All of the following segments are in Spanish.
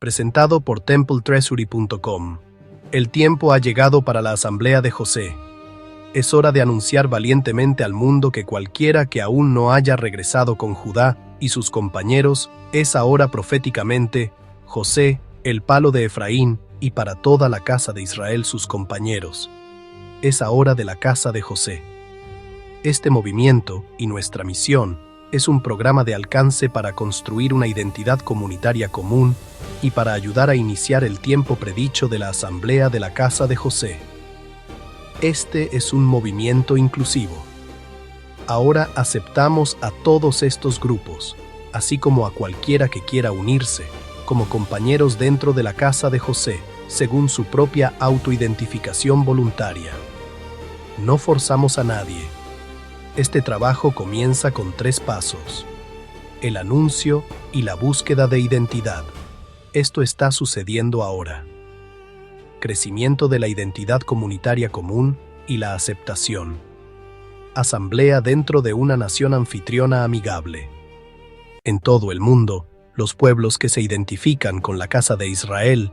presentado por TempleTreasury.com. El tiempo ha llegado para la Asamblea de José. Es hora de anunciar valientemente al mundo que cualquiera que aún no haya regresado con Judá y sus compañeros es ahora proféticamente José, el palo de Efraín, y para toda la casa de Israel sus compañeros. Es ahora de la casa de José. Este movimiento y nuestra misión es un programa de alcance para construir una identidad comunitaria común y para ayudar a iniciar el tiempo predicho de la Asamblea de la Casa de José. Este es un movimiento inclusivo. Ahora aceptamos a todos estos grupos, así como a cualquiera que quiera unirse, como compañeros dentro de la Casa de José, según su propia autoidentificación voluntaria. No forzamos a nadie. Este trabajo comienza con 3 pasos: el anuncio y la búsqueda de identidad. Esto está sucediendo ahora. Crecimiento de la identidad comunitaria común y la aceptación. Asamblea dentro de una nación anfitriona amigable. En todo el mundo, los pueblos que se identifican con la casa de Israel,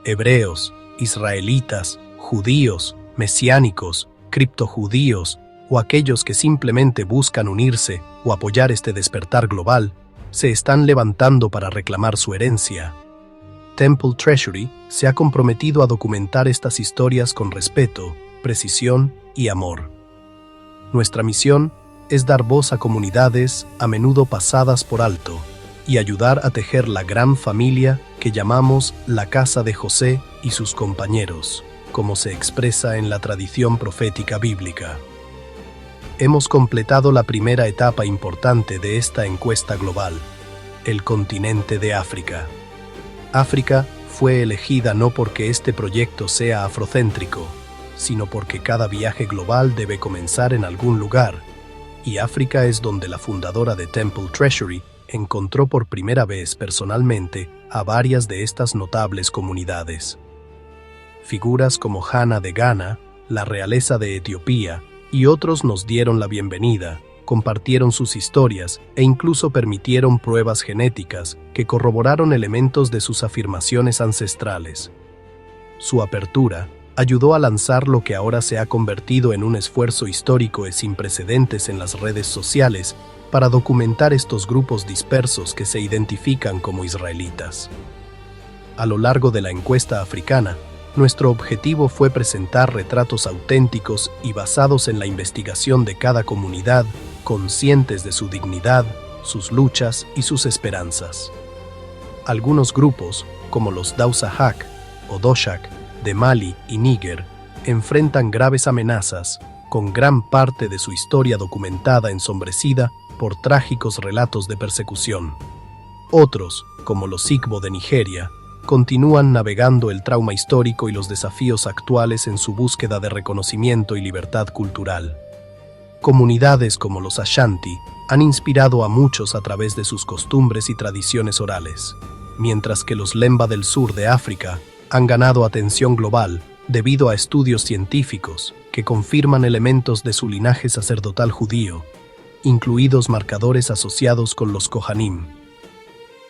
hebreos, israelitas, judíos, mesiánicos, criptojudíos o aquellos que simplemente buscan unirse o apoyar este despertar global, se están levantando para reclamar su herencia. Temple Treasury se ha comprometido a documentar estas historias con respeto, precisión y amor. Nuestra misión es dar voz a comunidades a menudo pasadas por alto y ayudar a tejer la gran familia que llamamos la Casa de José y sus compañeros, como se expresa en la tradición profética bíblica. Hemos completado la primera etapa importante de esta encuesta global, el continente de África. África fue elegida no porque este proyecto sea afrocéntrico, sino porque cada viaje global debe comenzar en algún lugar, y África es donde la fundadora de Temple Treasury encontró por primera vez personalmente a varias de estas notables comunidades. Figuras como Hannah de Ghana, la realeza de Etiopía, y otros nos dieron la bienvenida, compartieron sus historias e incluso permitieron pruebas genéticas que corroboraron elementos de sus afirmaciones ancestrales. Su apertura ayudó a lanzar lo que ahora se ha convertido en un esfuerzo histórico y sin precedentes en las redes sociales para documentar estos grupos dispersos que se identifican como israelitas. A lo largo de la encuesta africana, nuestro objetivo fue presentar retratos auténticos y basados en la investigación de cada comunidad, conscientes de su dignidad, sus luchas y sus esperanzas. Algunos grupos, como los Dausahak o Doshak de Mali y Níger, enfrentan graves amenazas, con gran parte de su historia documentada ensombrecida por trágicos relatos de persecución. Otros, como los Igbo de Nigeria, continúan navegando el trauma histórico y los desafíos actuales en su búsqueda de reconocimiento y libertad cultural. Comunidades como los Ashanti han inspirado a muchos a través de sus costumbres y tradiciones orales, mientras que los Lemba del sur de África han ganado atención global debido a estudios científicos que confirman elementos de su linaje sacerdotal judío, incluidos marcadores asociados con los Kohanim.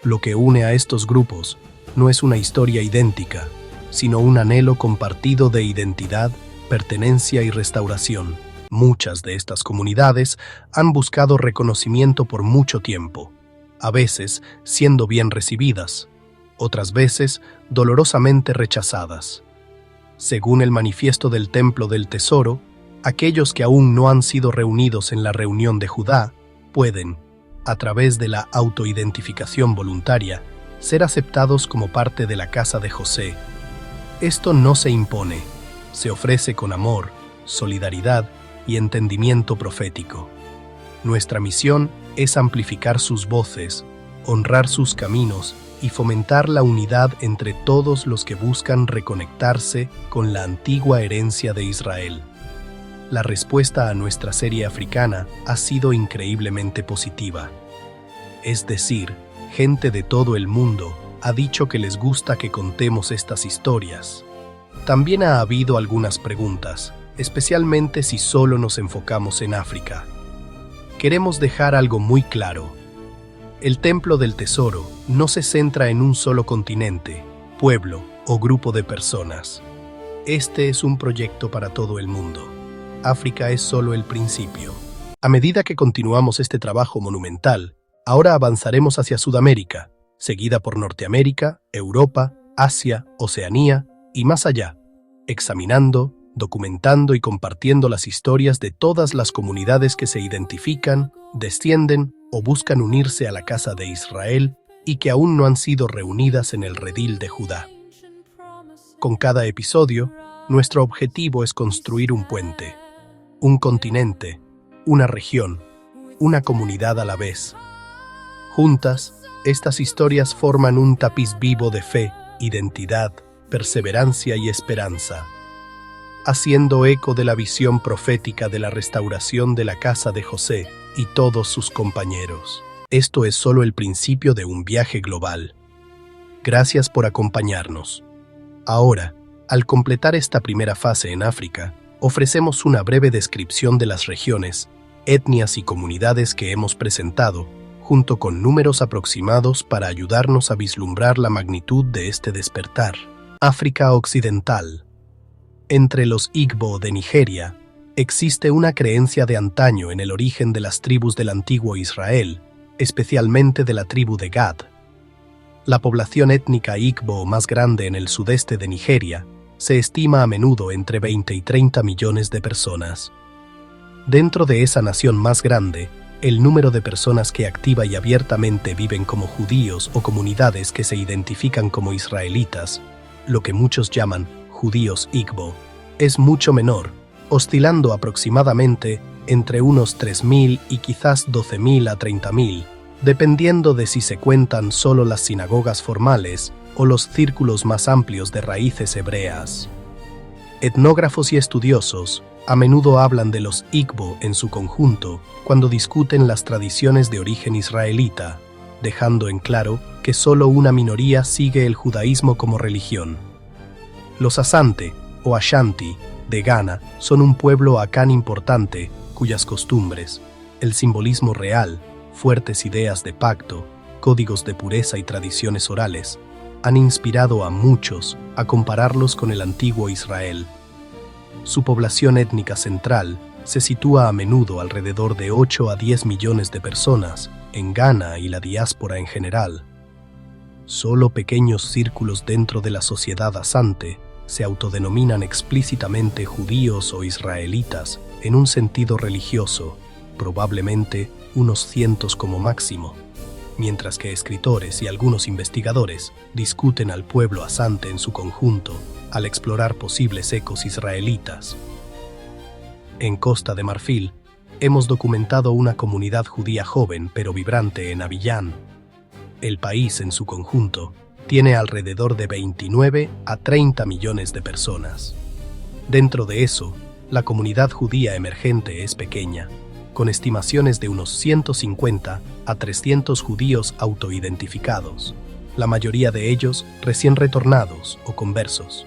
Lo que une a estos grupos no es una historia idéntica, sino un anhelo compartido de identidad, pertenencia y restauración. Muchas de estas comunidades han buscado reconocimiento por mucho tiempo, a veces siendo bien recibidas, otras veces dolorosamente rechazadas. Según el manifiesto del Templo del Tesoro, aquellos que aún no han sido reunidos en la reunión de Judá pueden, a través de la autoidentificación voluntaria, ser aceptados como parte de la Casa de José. Esto no se impone, se ofrece con amor, solidaridad y entendimiento profético. Nuestra misión es amplificar sus voces, honrar sus caminos y fomentar la unidad entre todos los que buscan reconectarse con la antigua herencia de Israel. La respuesta a nuestra serie africana ha sido increíblemente positiva. Es decir, gente de todo el mundo ha dicho que les gusta que contemos estas historias. También ha habido algunas preguntas, especialmente si solo nos enfocamos en África. Queremos dejar algo muy claro. El Templo del Tesoro no se centra en un solo continente, pueblo o grupo de personas. Este es un proyecto para todo el mundo. África es solo el principio. A medida que continuamos este trabajo monumental, ahora avanzaremos hacia Sudamérica, seguida por Norteamérica, Europa, Asia, Oceanía y más allá, examinando, documentando y compartiendo las historias de todas las comunidades que se identifican, descienden o buscan unirse a la casa de Israel y que aún no han sido reunidas en el redil de Judá. Con cada episodio, nuestro objetivo es construir un puente, un continente, una región, una comunidad a la vez. Juntas, estas historias forman un tapiz vivo de fe, identidad, perseverancia y esperanza, haciendo eco de la visión profética de la restauración de la casa de José y todos sus compañeros. Esto es solo el principio de un viaje global. Gracias por acompañarnos. Ahora, al completar esta primera fase en África, ofrecemos una breve descripción de las regiones, etnias y comunidades que hemos presentado, junto con números aproximados para ayudarnos a vislumbrar la magnitud de este despertar. África Occidental. Entre los Igbo de Nigeria, existe una creencia de antaño en el origen de las tribus del antiguo Israel, especialmente de la tribu de Gad. La población étnica Igbo más grande en el sudeste de Nigeria se estima a menudo entre 20 y 30 millones de personas. Dentro de esa nación más grande, el número de personas que activa y abiertamente viven como judíos o comunidades que se identifican como israelitas, lo que muchos llaman judíos Igbo, es mucho menor, oscilando aproximadamente entre unos 3.000 y quizás 12.000 a 30.000, dependiendo de si se cuentan solo las sinagogas formales o los círculos más amplios de raíces hebreas. Etnógrafos y estudiosos a menudo hablan de los Igbo en su conjunto cuando discuten las tradiciones de origen israelita, dejando en claro que solo una minoría sigue el judaísmo como religión. Los Asante, o Ashanti, de Ghana, son un pueblo acán importante cuyas costumbres, el simbolismo real, fuertes ideas de pacto, códigos de pureza y tradiciones orales, han inspirado a muchos a compararlos con el antiguo Israel. Su población étnica central se sitúa a menudo alrededor de 8 a 10 millones de personas en Ghana y la diáspora en general. Solo pequeños círculos dentro de la sociedad asante se autodenominan explícitamente judíos o israelitas en un sentido religioso, probablemente unos cientos como máximo, mientras que escritores y algunos investigadores discuten al pueblo asante en su conjunto al explorar posibles ecos israelitas. En Costa de Marfil, hemos documentado una comunidad judía joven pero vibrante en Abiyán. El país en su conjunto tiene alrededor de 29 a 30 millones de personas. Dentro de eso, la comunidad judía emergente es pequeña, con estimaciones de unos 150 a 300 judíos autoidentificados, la mayoría de ellos recién retornados o conversos.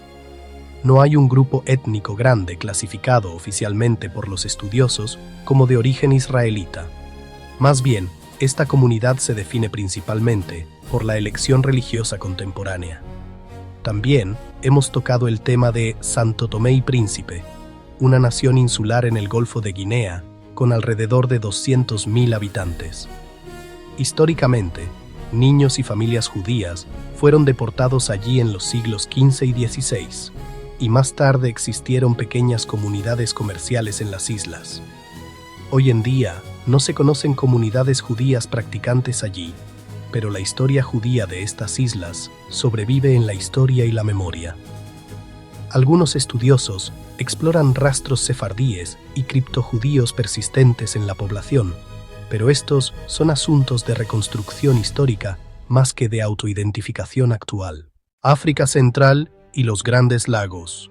No hay un grupo étnico grande clasificado oficialmente por los estudiosos como de origen israelita. Más bien, esta comunidad se define principalmente por la elección religiosa contemporánea. También hemos tocado el tema de Santo Tomé y Príncipe, una nación insular en el Golfo de Guinea con alrededor de 200.000 habitantes. Históricamente, niños y familias judías fueron deportados allí en los siglos XV y XVI, y más tarde existieron pequeñas comunidades comerciales en las islas. Hoy en día, no se conocen comunidades judías practicantes allí, pero la historia judía de estas islas sobrevive en la historia y la memoria. Algunos estudiosos exploran rastros sefardíes y criptojudíos persistentes en la población, pero estos son asuntos de reconstrucción histórica más que de autoidentificación actual. África Central y los Grandes Lagos.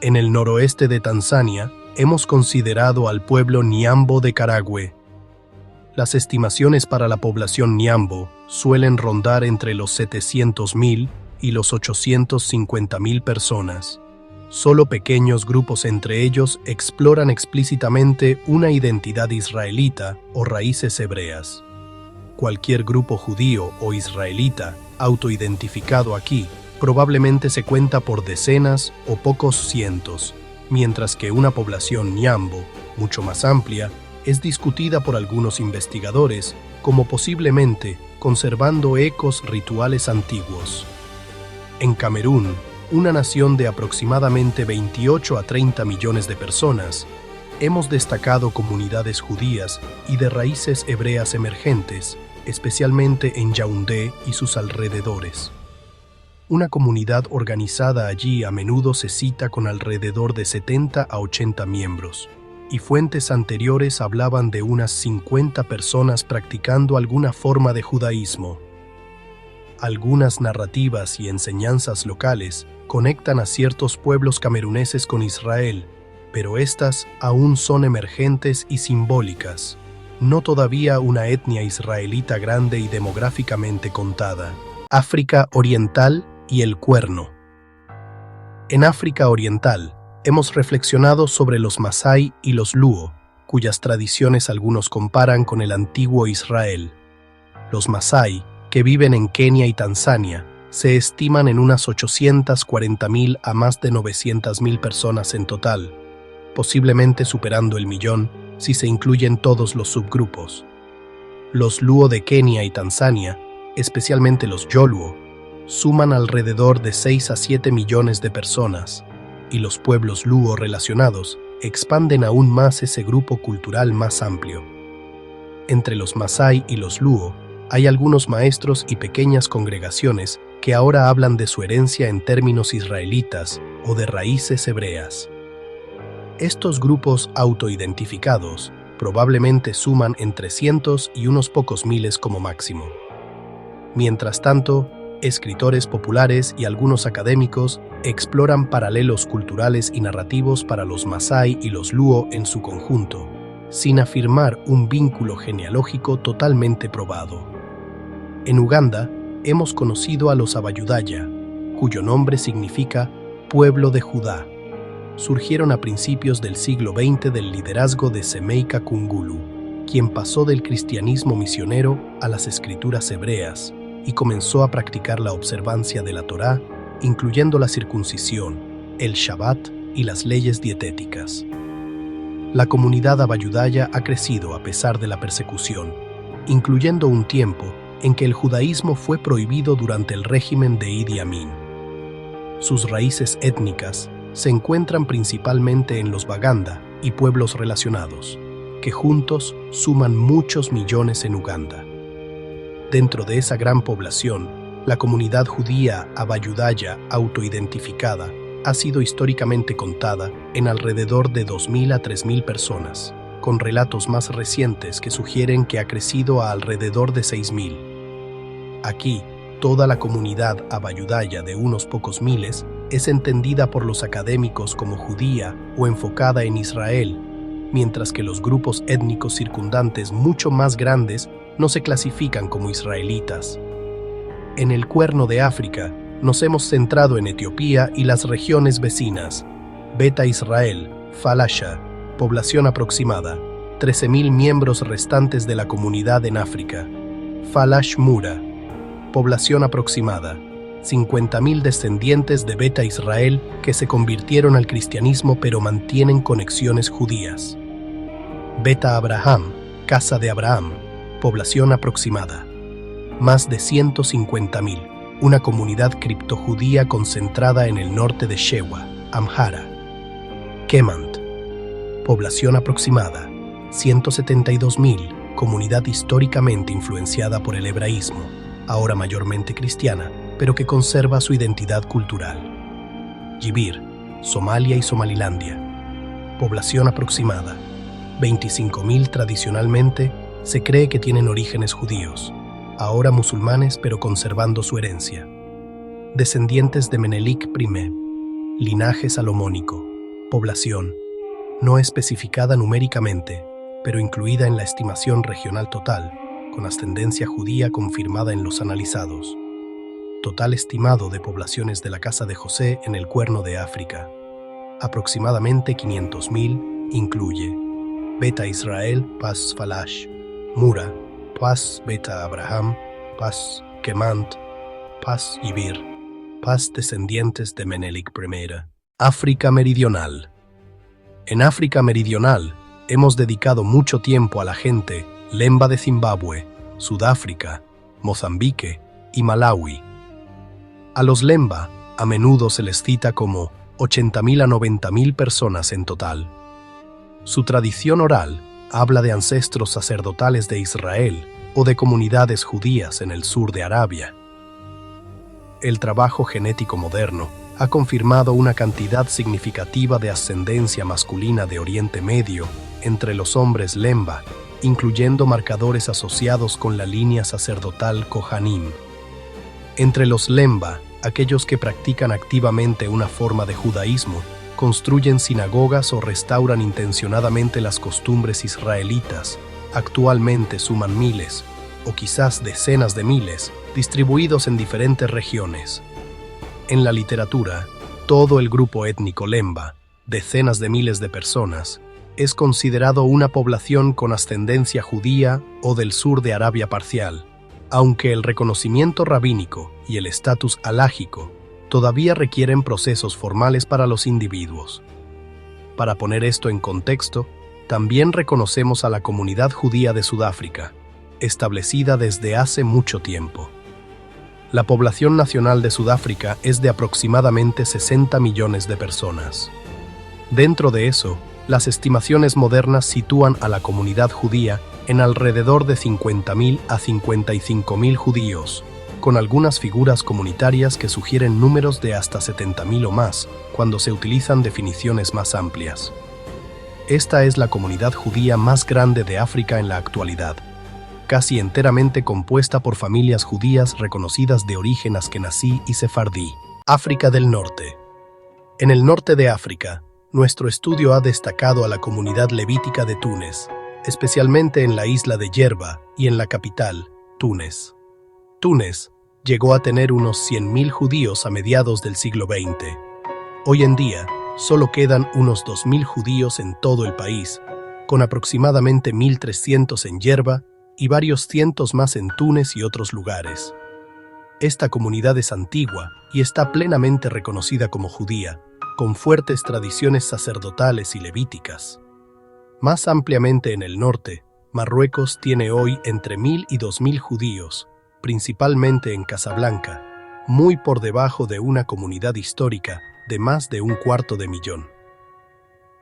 En el noroeste de Tanzania, hemos considerado al pueblo Nyambo de Karagwe. Las estimaciones para la población Nyambo suelen rondar entre los 700.000 y los 850.000 personas. Solo pequeños grupos entre ellos exploran explícitamente una identidad israelita o raíces hebreas. Cualquier grupo judío o israelita autoidentificado aquí probablemente se cuenta por decenas o pocos cientos, mientras que una población ñambo, mucho más amplia, es discutida por algunos investigadores como posiblemente conservando ecos rituales antiguos. En Camerún, una nación de aproximadamente 28 a 30 millones de personas, hemos destacado comunidades judías y de raíces hebreas emergentes, especialmente en Yaoundé y sus alrededores. Una comunidad organizada allí a menudo se cita con alrededor de 70 a 80 miembros, y fuentes anteriores hablaban de unas 50 personas practicando alguna forma de judaísmo. Algunas narrativas y enseñanzas locales conectan a ciertos pueblos cameruneses con Israel, pero estas aún son emergentes y simbólicas, no todavía una etnia israelita grande y demográficamente contada. África Oriental y el Cuerno. En África Oriental, hemos reflexionado sobre los Masái y los Luo, cuyas tradiciones algunos comparan con el antiguo Israel. Los Masái, que viven en Kenia y Tanzania, se estiman en unas 840.000 a más de 900.000 personas en total, posiblemente superando el millón si se incluyen todos los subgrupos. Los Luo de Kenia y Tanzania, especialmente los Yoluo, suman alrededor de 6 a 7 millones de personas, y los pueblos Luo relacionados expanden aún más ese grupo cultural más amplio. Entre los Masái y los Luo hay algunos maestros y pequeñas congregaciones que ahora hablan de su herencia en términos israelitas o de raíces hebreas. Estos grupos autoidentificados probablemente suman entre cientos y unos pocos miles como máximo. Mientras tanto, escritores populares y algunos académicos exploran paralelos culturales y narrativos para los Masái y los Luo en su conjunto, sin afirmar un vínculo genealógico totalmente probado. En Uganda, hemos conocido a los Abayudaya, cuyo nombre significa «pueblo de Judá». Surgieron a principios del siglo XX del liderazgo de Semeika Kungulu, quien pasó del cristianismo misionero a las escrituras hebreas y comenzó a practicar la observancia de la Torá, incluyendo la circuncisión, el Shabbat y las leyes dietéticas. La comunidad Abayudaya ha crecido a pesar de la persecución, incluyendo un tiempo en que el judaísmo fue prohibido durante el régimen de Idi Amin. Sus raíces étnicas se encuentran principalmente en los Baganda y pueblos relacionados, que juntos suman muchos millones en Uganda. Dentro de esa gran población, la comunidad judía Abayudaya autoidentificada ha sido históricamente contada en alrededor de 2.000 a 3.000 personas, con relatos más recientes que sugieren que ha crecido a alrededor de 6.000. Aquí, toda la comunidad Abayudaya de unos pocos miles es entendida por los académicos como judía o enfocada en Israel, mientras que los grupos étnicos circundantes mucho más grandes no se clasifican como israelitas. En el Cuerno de África, nos hemos centrado en Etiopía y las regiones vecinas. Beta Israel, Falasha, población aproximada, 13.000 miembros restantes de la comunidad en África. Falash Mura, población aproximada, 50.000 descendientes de Beta Israel que se convirtieron al cristianismo pero mantienen conexiones judías. Beta Abraham, casa de Abraham, población aproximada, más de 150.000, una comunidad criptojudía concentrada en el norte de Shewa, Amhara. Kemant, población aproximada, 172.000, comunidad históricamente influenciada por el hebraísmo, ahora mayormente cristiana, pero que conserva su identidad cultural. Jibir, Somalia y Somalilandia, población aproximada, 25.000 tradicionalmente, se cree que tienen orígenes judíos, ahora musulmanes pero conservando su herencia. Descendientes de Menelik I, linaje salomónico, población, no especificada numéricamente, pero incluida en la estimación regional total, con ascendencia judía confirmada en los analizados. Total estimado de poblaciones de la Casa de José en el Cuerno de África. Aproximadamente 500.000, incluye Beta Israel, Pas Falash, Mura, Pas Beta Abraham, Pas Kemant, Pas Ibir, Pas descendientes de Menelik I. África Meridional. En África Meridional hemos dedicado mucho tiempo a la gente Lemba de Zimbabue, Sudáfrica, Mozambique y Malawi. A los Lemba a menudo se les cita como 80.000 a 90.000 personas en total. Su tradición oral habla de ancestros sacerdotales de Israel o de comunidades judías en el sur de Arabia. El trabajo genético moderno ha confirmado una cantidad significativa de ascendencia masculina de Oriente Medio entre los hombres Lemba, incluyendo marcadores asociados con la línea sacerdotal Kohanim. Entre los Lemba, aquellos que practican activamente una forma de judaísmo, construyen sinagogas o restauran intencionadamente las costumbres israelitas, actualmente suman miles, o quizás decenas de miles, distribuidos en diferentes regiones. En la literatura, todo el grupo étnico Lemba, decenas de miles de personas, es considerado una población con ascendencia judía o del sur de Arabia parcial, aunque el reconocimiento rabínico y el estatus halágico todavía requieren procesos formales para los individuos. Para poner esto en contexto, también reconocemos a la comunidad judía de Sudáfrica, establecida desde hace mucho tiempo. La población nacional de Sudáfrica es de aproximadamente 60 millones de personas. Dentro de eso, las estimaciones modernas sitúan a la comunidad judía en alrededor de 50.000 a 55.000 judíos, con algunas figuras comunitarias que sugieren números de hasta 70.000 o más cuando se utilizan definiciones más amplias. Esta es la comunidad judía más grande de África en la actualidad, casi enteramente compuesta por familias judías reconocidas de origen askenazí y sefardí. África del Norte. En el norte de África, nuestro estudio ha destacado a la comunidad levítica de Túnez, especialmente en la isla de Yerba y en la capital, Túnez. Túnez llegó a tener unos 100.000 judíos a mediados del siglo XX. Hoy en día, solo quedan unos 2.000 judíos en todo el país, con aproximadamente 1.300 en Yerba y varios cientos más en Túnez y otros lugares. Esta comunidad es antigua y está plenamente reconocida como judía, con fuertes tradiciones sacerdotales y levíticas. Más ampliamente en el norte, Marruecos tiene hoy entre 1.000 y 2.000 judíos, principalmente en Casablanca, muy por debajo de una comunidad histórica de más de 250.000.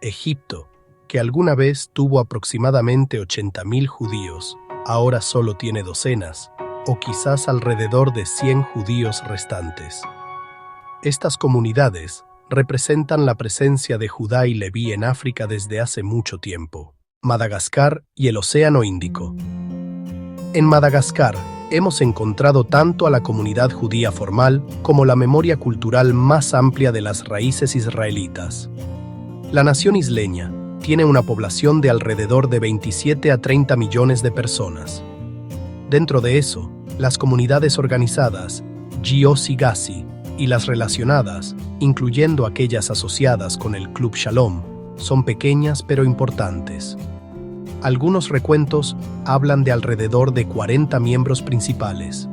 Egipto, que alguna vez tuvo aproximadamente 80.000 judíos, ahora solo tiene docenas, o quizás alrededor de 100 judíos restantes. Estas comunidades representan la presencia de Judá y Leví en África desde hace mucho tiempo. Madagascar y el Océano Índico. En Madagascar, hemos encontrado tanto a la comunidad judía formal como la memoria cultural más amplia de las raíces israelitas. La nación isleña tiene una población de alrededor de 27 a 30 millones de personas. Dentro de eso, las comunidades organizadas, Giosigasi, y las relacionadas, incluyendo aquellas asociadas con el Club Shalom, son pequeñas pero importantes. Algunos recuentos hablan de alrededor de 40 miembros principales.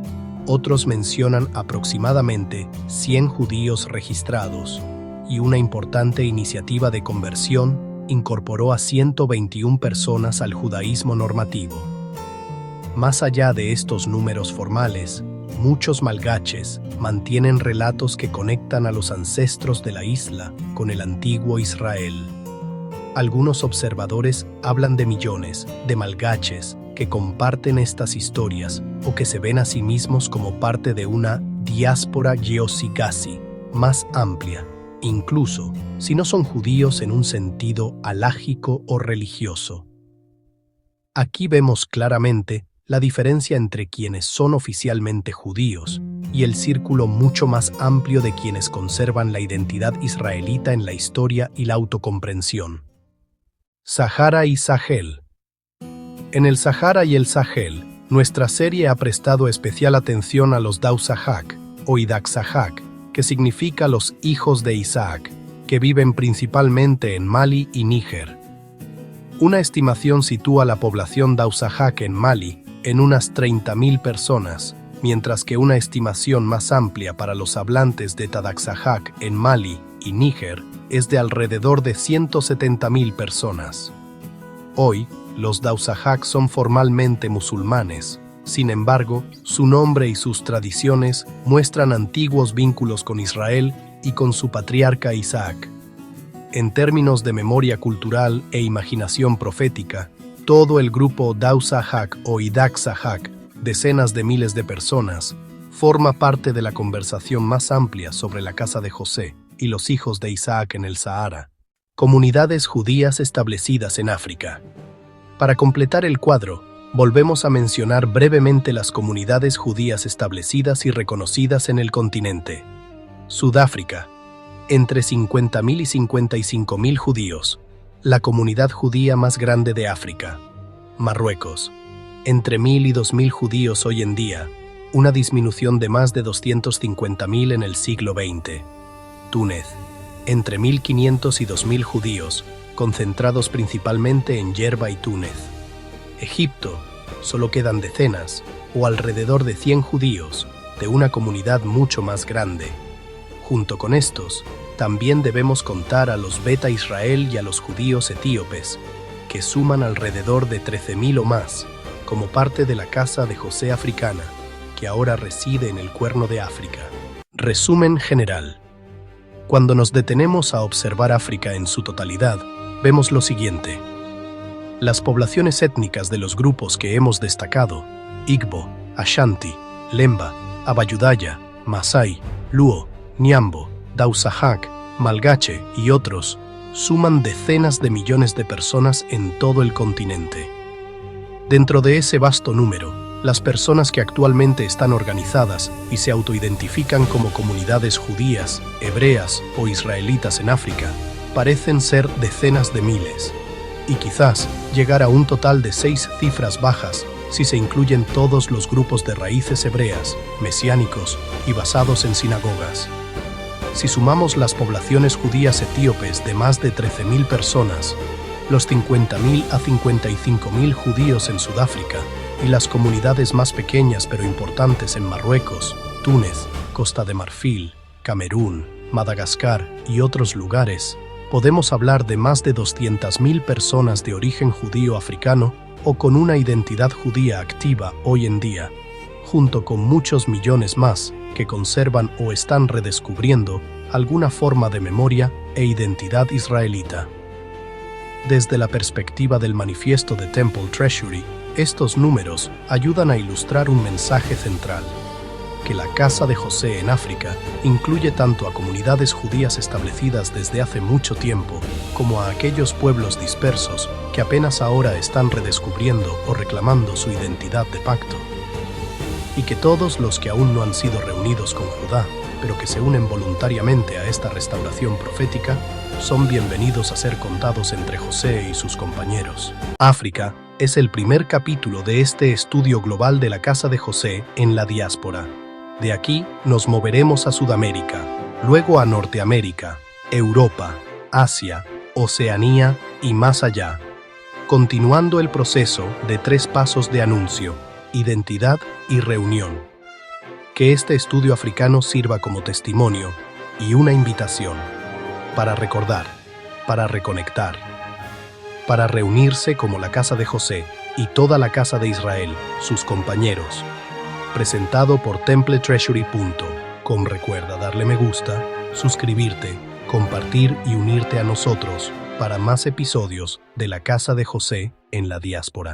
Otros mencionan aproximadamente 100 judíos registrados, y una importante iniciativa de conversión incorporó a 121 personas al judaísmo normativo. Más allá de estos números formales, muchos malgaches mantienen relatos que conectan a los ancestros de la isla con el antiguo Israel. Algunos observadores hablan de millones de malgaches que comparten estas historias o que se ven a sí mismos como parte de una diáspora Giosigasi más amplia, incluso si no son judíos en un sentido halágico o religioso. Aquí vemos claramente la diferencia entre quienes son oficialmente judíos y el círculo mucho más amplio de quienes conservan la identidad israelita en la historia y la autocomprensión. Sahara y Sahel. En el Sahara y el Sahel, nuestra serie ha prestado especial atención a los Dausahak o Idaksahak, que significa los hijos de Isaac, que viven principalmente en Mali y Níger. Una estimación sitúa la población Dausahak en Mali en unas 30.000 personas, mientras que una estimación más amplia para los hablantes de Tadaxajac en Mali y Níger es de alrededor de 170.000 personas. Hoy, los Dausahak son formalmente musulmanes. Sin embargo, su nombre y sus tradiciones muestran antiguos vínculos con Israel y con su patriarca Isaac. En términos de memoria cultural e imaginación profética, todo el grupo Dausahak o Idaxahak, decenas de miles de personas, forma parte de la conversación más amplia sobre la casa de José y los hijos de Isaac en el Sahara, comunidades judías establecidas en África. Para completar el cuadro, volvemos a mencionar brevemente las comunidades judías establecidas y reconocidas en el continente. Sudáfrica, entre 50.000 y 55.000 judíos, la comunidad judía más grande de África. Marruecos, entre 1.000 y 2.000 judíos hoy en día, una disminución de más de 250.000 en el siglo XX. Túnez, entre 1.500 y 2.000 judíos, concentrados principalmente en Yerba y Túnez. Egipto, solo quedan decenas, o alrededor de 100 judíos, de una comunidad mucho más grande. Junto con estos, también debemos contar a los Beta Israel y a los judíos etíopes, que suman alrededor de 13.000 o más, como parte de la Casa de José africana, que ahora reside en el Cuerno de África. Resumen general. Cuando nos detenemos a observar África en su totalidad, vemos lo siguiente. Las poblaciones étnicas de los grupos que hemos destacado, Igbo, Ashanti, Lemba, Abayudaya, Masai, Luo, Nyambo, Dausahak, Malgache y otros, suman decenas de millones de personas en todo el continente. Dentro de ese vasto número, las personas que actualmente están organizadas y se autoidentifican como comunidades judías, hebreas o israelitas en África, parecen ser decenas de miles, y quizás llegar a un total de 6 cifras bajas si se incluyen todos los grupos de raíces hebreas, mesiánicos y basados en sinagogas. Si sumamos las poblaciones judías etíopes de más de 13.000 personas, los 50.000 a 55.000 judíos en Sudáfrica y las comunidades más pequeñas pero importantes en Marruecos, Túnez, Costa de Marfil, Camerún, Madagascar y otros lugares, podemos hablar de más de 200.000 personas de origen judío africano o con una identidad judía activa hoy en día, junto con muchos millones más que conservan o están redescubriendo alguna forma de memoria e identidad israelita. Desde la perspectiva del manifiesto de Temple Treasury, estos números ayudan a ilustrar un mensaje central, que la Casa de José en África incluye tanto a comunidades judías establecidas desde hace mucho tiempo, como a aquellos pueblos dispersos que apenas ahora están redescubriendo o reclamando su identidad de pacto. Y que todos los que aún no han sido reunidos con Judá, pero que se unen voluntariamente a esta restauración profética, son bienvenidos a ser contados entre José y sus compañeros. África es el primer capítulo de este estudio global de la Casa de José en la diáspora. De aquí nos moveremos a Sudamérica, luego a Norteamérica, Europa, Asia, Oceanía y más allá, continuando el proceso de 3 pasos de anuncio, identidad y reunión. Que este estudio africano sirva como testimonio y una invitación para recordar, para reconectar, para reunirse como la Casa de José y toda la Casa de Israel, sus compañeros. Presentado por TempleTreasury.com. Recuerda darle me gusta, suscribirte, compartir y unirte a nosotros para más episodios de la Casa de José en la diáspora.